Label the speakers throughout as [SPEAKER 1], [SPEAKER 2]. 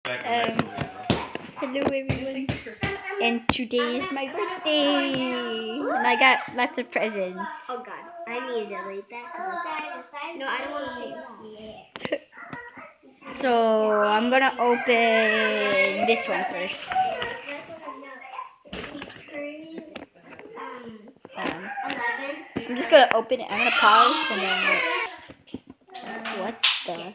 [SPEAKER 1] Hello everyone, and today is my birthday, and I got lots of presents.
[SPEAKER 2] Oh god, I need to delete that because no, I don't want to see that.
[SPEAKER 1] So I'm gonna open this one first. I'm just gonna open it. I'm gonna pause and then what the?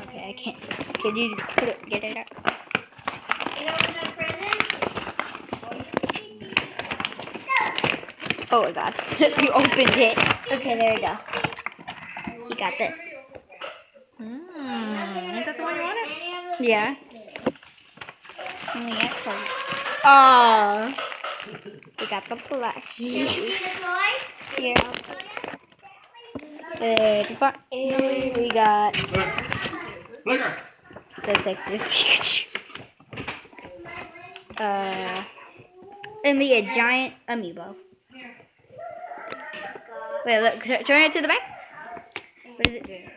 [SPEAKER 1] Okay, I can't. Can you put it? Get it out. Oh my god, you opened it. Okay, there you go. You got this.
[SPEAKER 3] Is that the one you wanted?
[SPEAKER 1] Yeah. Oh, we got the plush. Here. And we got Detective Pikachu. And we get a giant amiibo. Wait, look, turn it to the back. What is it doing?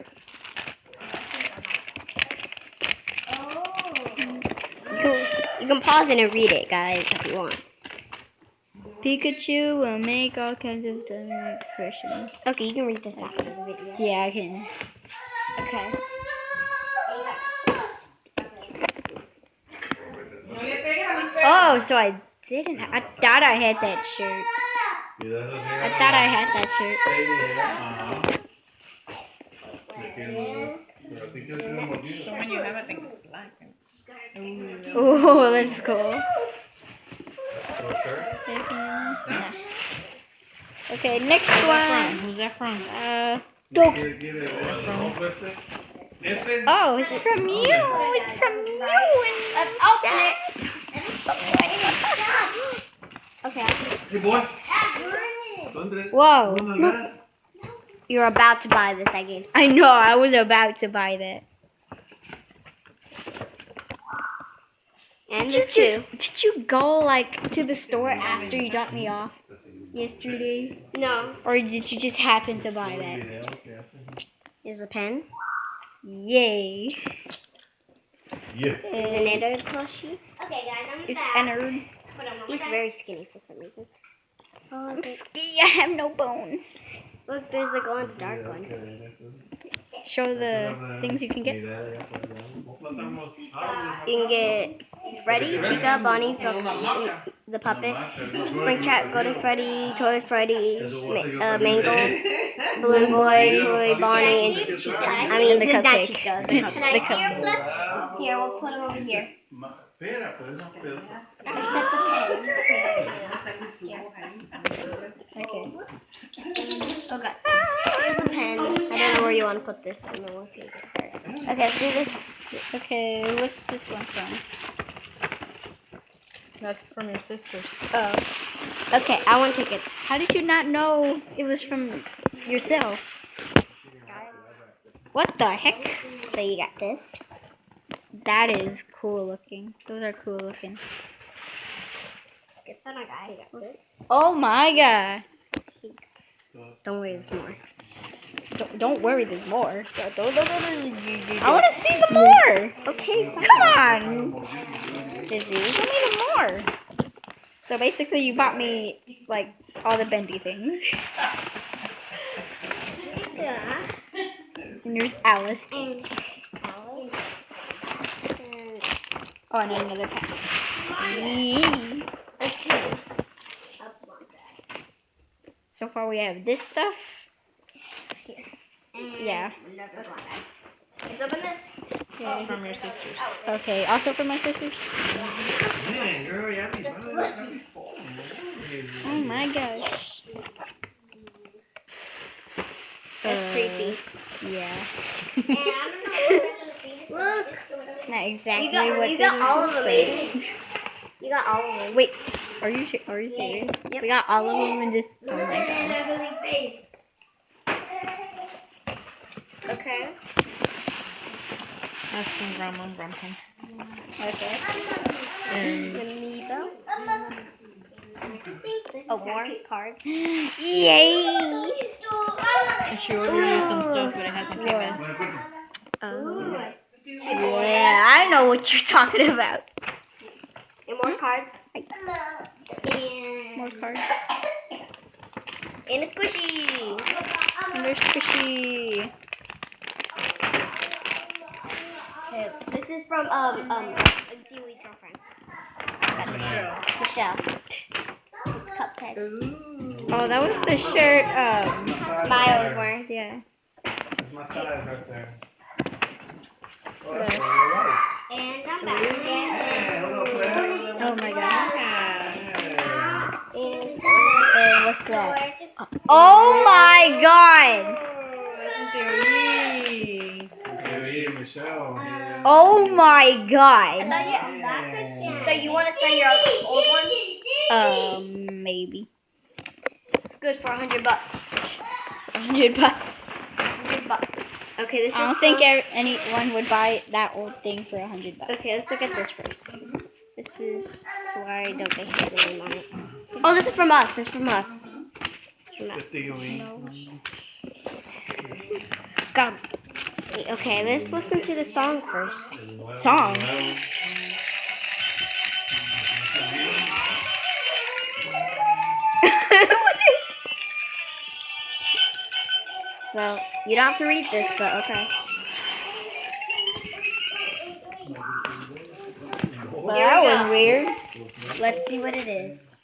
[SPEAKER 2] You can pause it and read it, guys, if you want.
[SPEAKER 1] Pikachu will make all kinds of dumb expressions.
[SPEAKER 2] Okay, you can read this after the video.
[SPEAKER 1] Yeah, I can.
[SPEAKER 2] Okay.
[SPEAKER 1] Oh, so I didn't. I thought I had that shirt. I thought I had that shirt.
[SPEAKER 3] The one you have, I think, is black.
[SPEAKER 1] Oh, that's cool. Okay, next one.
[SPEAKER 3] Who's that from?
[SPEAKER 1] Oh, it's from you. It's from you.
[SPEAKER 2] Let's open it. Okay.
[SPEAKER 4] Hey boy.
[SPEAKER 1] Whoa.
[SPEAKER 2] You're about to buy this at GameStop.
[SPEAKER 1] I know, I was about to buy that.
[SPEAKER 2] And this too.
[SPEAKER 1] Did you go like to the store after you dropped me off yesterday?
[SPEAKER 2] No.
[SPEAKER 1] Or did you just happen to buy that?
[SPEAKER 2] Here's a pen.
[SPEAKER 1] Yay.
[SPEAKER 2] There's an Ennard plushie. Okay, guys,
[SPEAKER 1] It's Ennard.
[SPEAKER 2] He's very skinny for some reason.
[SPEAKER 1] I'm skinny, I have no bones.
[SPEAKER 2] Look, there's a glow-in-the-dark one.
[SPEAKER 1] Show the things you can get.
[SPEAKER 2] You can get Freddy, Chica, Bonnie, Foxy, the puppet, Springtrap, Golden Freddy, Toy Freddy, Mango, Balloon Boy, Toy Bonnie, and Chica. I mean,
[SPEAKER 1] the
[SPEAKER 2] not
[SPEAKER 1] cupcake.
[SPEAKER 2] Chica.
[SPEAKER 1] The
[SPEAKER 2] Can I see
[SPEAKER 1] cupcake.
[SPEAKER 2] your plus? Here, we'll put him over here. Except the pen.
[SPEAKER 1] Okay.
[SPEAKER 2] Oh god. Here's a pen. I don't know where you want to put this. I don't know what you Okay, let's do this.
[SPEAKER 1] Okay, what's this one from?
[SPEAKER 3] That's from your sister's.
[SPEAKER 1] Oh.
[SPEAKER 2] Okay, I want to take it.
[SPEAKER 1] How did you not know it was from yourself? What the heck?
[SPEAKER 2] So you got this.
[SPEAKER 1] That is cool looking. Those are cool looking.
[SPEAKER 2] Get that on guy. You got this.
[SPEAKER 1] Oh my god.
[SPEAKER 2] Don't worry, there's more.
[SPEAKER 1] Don't worry, there's more. I want to see the more. Okay, come on. Dizzy, show me the more. So basically, you bought me like all the bendy things.
[SPEAKER 2] Yeah.
[SPEAKER 1] And there's Alice.
[SPEAKER 2] And
[SPEAKER 1] Oh, and another pack. Yee.
[SPEAKER 2] okay.
[SPEAKER 1] So far, we have this stuff. Yeah.
[SPEAKER 2] Let's open this.
[SPEAKER 1] Okay.
[SPEAKER 3] From your sister's.
[SPEAKER 1] Okay. Also for my sisters. Oh my gosh.
[SPEAKER 2] That's creepy.
[SPEAKER 1] Yeah.
[SPEAKER 2] Look.
[SPEAKER 1] It's not exactly
[SPEAKER 2] You got all of them, baby. You got all of them.
[SPEAKER 1] Wait. Are you serious?
[SPEAKER 2] Yep.
[SPEAKER 1] We got all of them and just. Oh my god.
[SPEAKER 2] Okay.
[SPEAKER 3] That's from Grandma and Grandpa.
[SPEAKER 1] Okay.
[SPEAKER 3] And
[SPEAKER 2] Amiibo. Oh, more cards.
[SPEAKER 1] Yay!
[SPEAKER 3] She ordered you some stuff, but it hasn't came in.
[SPEAKER 1] Yeah, I know what you're talking about.
[SPEAKER 2] And more cards.
[SPEAKER 1] More cards.
[SPEAKER 2] And a squishy.
[SPEAKER 1] And they're squishy.
[SPEAKER 2] Okay, this is from Dewey's girlfriend. Michelle. This is Cuphead.
[SPEAKER 1] Oh, that was the shirt.
[SPEAKER 2] Maya was wearing.
[SPEAKER 1] Yeah.
[SPEAKER 4] That's my size right there.
[SPEAKER 2] And I'm back.
[SPEAKER 1] Oh my god.
[SPEAKER 2] And
[SPEAKER 1] And what's that? Oh my god.
[SPEAKER 4] Michelle.
[SPEAKER 1] Oh my god.
[SPEAKER 2] so you want to sell your old one?
[SPEAKER 1] Maybe.
[SPEAKER 2] Good for $100.
[SPEAKER 1] $100.
[SPEAKER 2] $100. Okay, this is.
[SPEAKER 1] I don't think anyone would buy that old thing for $100.
[SPEAKER 2] Okay, let's look at this first. This is why don't they have the name on it? Oh, this is from us. This is from us. From us.
[SPEAKER 1] Go.
[SPEAKER 2] Okay, let's listen to the song first.
[SPEAKER 1] Song.
[SPEAKER 2] So you don't have to read this, but okay.
[SPEAKER 1] Well, that was weird.
[SPEAKER 2] Let's see what it is.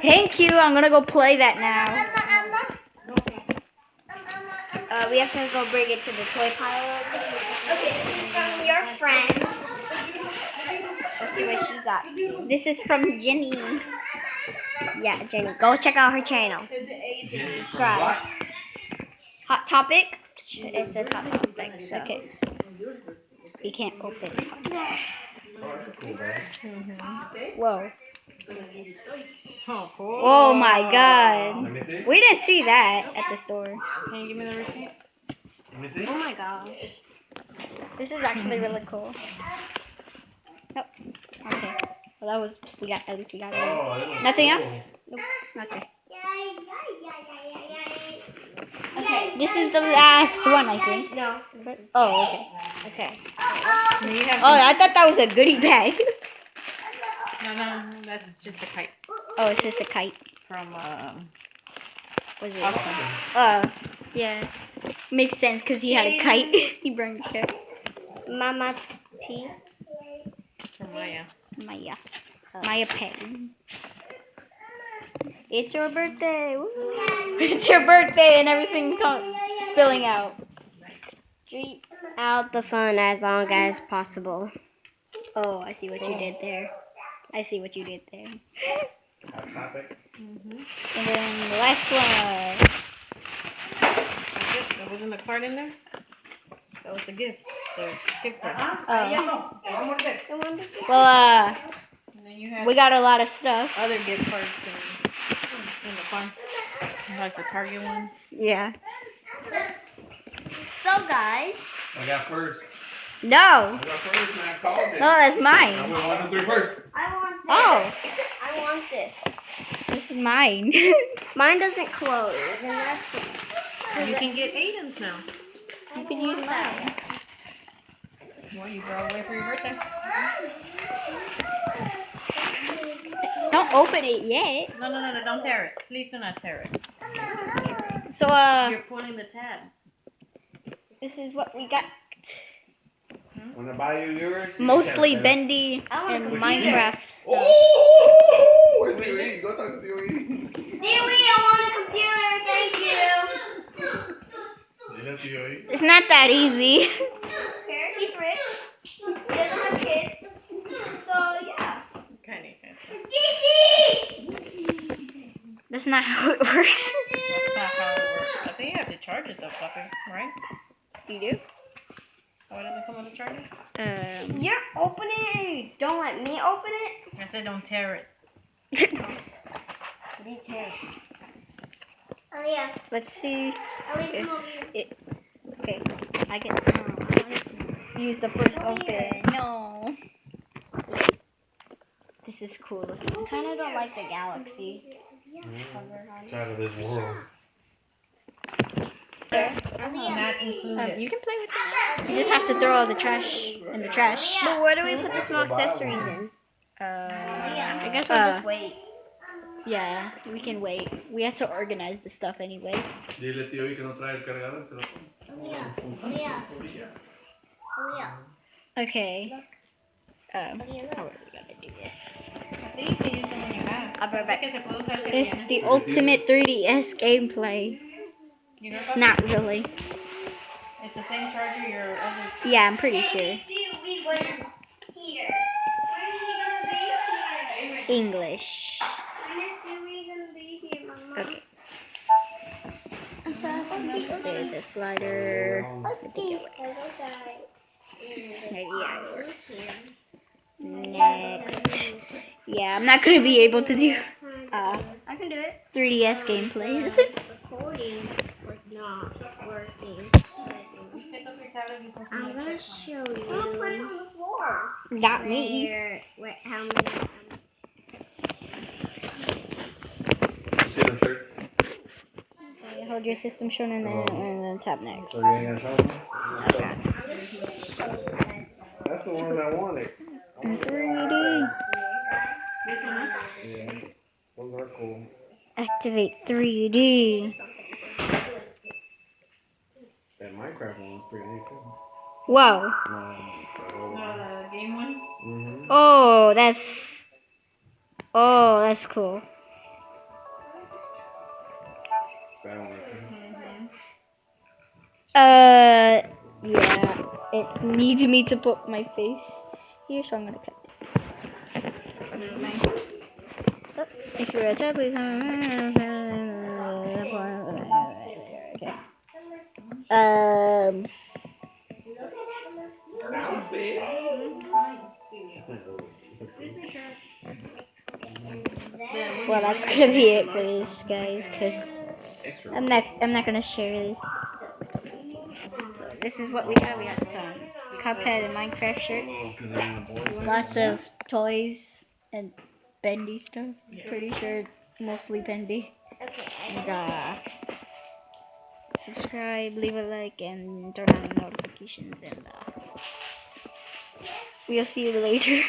[SPEAKER 1] Thank you. I'm gonna go play that now.
[SPEAKER 2] We have to go bring it to the toy pile. Okay, this is from your friend. Let's see what she got.
[SPEAKER 1] This is from Jenny.
[SPEAKER 2] Yeah, Jenny. Go check out her channel.
[SPEAKER 1] Subscribe. Hot topic.
[SPEAKER 2] It says Hot Topic. So.
[SPEAKER 1] Okay. You can't open it. Whoa.
[SPEAKER 3] Oh, cool.
[SPEAKER 1] Oh my god.
[SPEAKER 4] Let me see.
[SPEAKER 1] We didn't see that at the store.
[SPEAKER 3] Can you give me the receipt?
[SPEAKER 4] Let me see.
[SPEAKER 2] Oh my god.
[SPEAKER 1] This is actually really cool. Nope. Okay. Well, that was, at least we got it.
[SPEAKER 4] Oh, that looks
[SPEAKER 1] Nothing
[SPEAKER 4] cool.
[SPEAKER 1] else? Nope. Okay. Okay. This is the last one, I think.
[SPEAKER 2] No.
[SPEAKER 1] Oh, okay.
[SPEAKER 2] Okay.
[SPEAKER 3] You have
[SPEAKER 1] Oh, I thought that was a goodie bag.
[SPEAKER 3] no, that's just a kite
[SPEAKER 1] Oh, it's just a kite.
[SPEAKER 3] from
[SPEAKER 1] Was it?
[SPEAKER 3] Austin.
[SPEAKER 1] Yeah. Makes sense because he had a kite. He brought a kite.
[SPEAKER 2] Mama P.
[SPEAKER 3] From Maya.
[SPEAKER 1] Maya. Maya Penn. It's your birthday. Woo. It's your birthday and everything spilling out.
[SPEAKER 2] Street out the fun as long as possible.
[SPEAKER 1] Oh, I see what you did there. I see what you did there.
[SPEAKER 4] Hot topic.
[SPEAKER 1] And then the last one.
[SPEAKER 3] That's it. There wasn't a card in there? That was the gift. So it's a gift card.
[SPEAKER 1] Oh.
[SPEAKER 2] I wonder.
[SPEAKER 1] Well,
[SPEAKER 3] And then you have
[SPEAKER 1] we got a lot of stuff.
[SPEAKER 3] other gift cards in the farm. Like the Target one.
[SPEAKER 1] Yeah.
[SPEAKER 2] So guys,
[SPEAKER 4] I got first.
[SPEAKER 1] No.
[SPEAKER 4] I got first, man. I called it.
[SPEAKER 1] No, that's
[SPEAKER 4] I
[SPEAKER 1] mine.
[SPEAKER 4] went 1 and 3 first.
[SPEAKER 2] I want this.
[SPEAKER 1] Oh,
[SPEAKER 2] I want this.
[SPEAKER 1] this is mine.
[SPEAKER 2] Mine doesn't close, and that's
[SPEAKER 3] You can get Aiden's now.
[SPEAKER 1] You could use mine.
[SPEAKER 3] Well, you throw away for your birthday.
[SPEAKER 1] Don't open it yet.
[SPEAKER 3] No, don't tear it. Please do not tear it.
[SPEAKER 1] So,
[SPEAKER 3] You're pulling the tab.
[SPEAKER 1] this is what we got.
[SPEAKER 4] When I buy you yours. you
[SPEAKER 1] Mostly
[SPEAKER 4] can-
[SPEAKER 1] Bendy and Minecraft stuff.
[SPEAKER 4] Oh! Where's Theo? Go talk to Theo.
[SPEAKER 2] Dewey, I want a computer, thank you.
[SPEAKER 1] It's not that easy.
[SPEAKER 2] Here, he's rich. He doesn't have kids. So yeah.
[SPEAKER 3] Kind of.
[SPEAKER 1] That's not how it works.
[SPEAKER 3] That's not how it works. I think you have to charge it though, puppy. Right?
[SPEAKER 1] You do?
[SPEAKER 3] Oh, it doesn't come with a charger?
[SPEAKER 2] You're opening it. Don't let me open it.
[SPEAKER 3] I said don't tear it.
[SPEAKER 2] Oh yeah.
[SPEAKER 1] Let's see.
[SPEAKER 2] I'll leave
[SPEAKER 1] If
[SPEAKER 2] them over here.
[SPEAKER 1] okay, I get. I wanted to use the first open. No. This is cool looking.
[SPEAKER 2] I kind of don't like the galaxy.
[SPEAKER 4] It's out of this world.
[SPEAKER 3] Not included.
[SPEAKER 1] You can play with it. You just have to throw all the trash in the trash.
[SPEAKER 2] But where do we put the small accessories in? I guess we'll just wait.
[SPEAKER 1] Yeah, we can wait. We have to organize the stuff anyways.
[SPEAKER 4] Dile tío que no trae el cargador.
[SPEAKER 1] Okay. How are we gonna do this?
[SPEAKER 2] I'll be right back.
[SPEAKER 1] It's the ultimate 3DS gameplay. It's not really.
[SPEAKER 3] It's the same charger your other.
[SPEAKER 1] Yeah, I'm pretty sure. English. Okay. There's the slider. Yeah, it works. Next. Yeah, I'm not gonna be able to do
[SPEAKER 2] I can do it.
[SPEAKER 1] 3DS gameplays.
[SPEAKER 2] Recording was not working.
[SPEAKER 3] Pick up your tablet before
[SPEAKER 2] I'm gonna show you. Put it on the floor.
[SPEAKER 1] Not me.
[SPEAKER 2] How many?
[SPEAKER 4] See them shirts?
[SPEAKER 1] Okay, hold your system shown and then tap next.
[SPEAKER 4] So you ain't gonna show them? That's the one I wanted.
[SPEAKER 1] 3D.
[SPEAKER 4] Yeah. Those are cool.
[SPEAKER 1] Activate 3D.
[SPEAKER 4] That Minecraft one was pretty neat too.
[SPEAKER 1] Whoa.
[SPEAKER 3] the game one.
[SPEAKER 4] Mm-hmm.
[SPEAKER 1] Oh, that's cool.
[SPEAKER 4] That one.
[SPEAKER 1] Yeah. It needs me to put my face here, so I'm gonna cut it. Oh, if you're a child, please. Well, that's gonna be it for this, guys, because I'm not gonna share this stuff. So this is what we got. We got some Cuphead and Minecraft shirts. Lots of toys and bendy stuff. Pretty sure mostly bendy. And subscribe, leave a like, and turn on the notifications. And we'll see you later.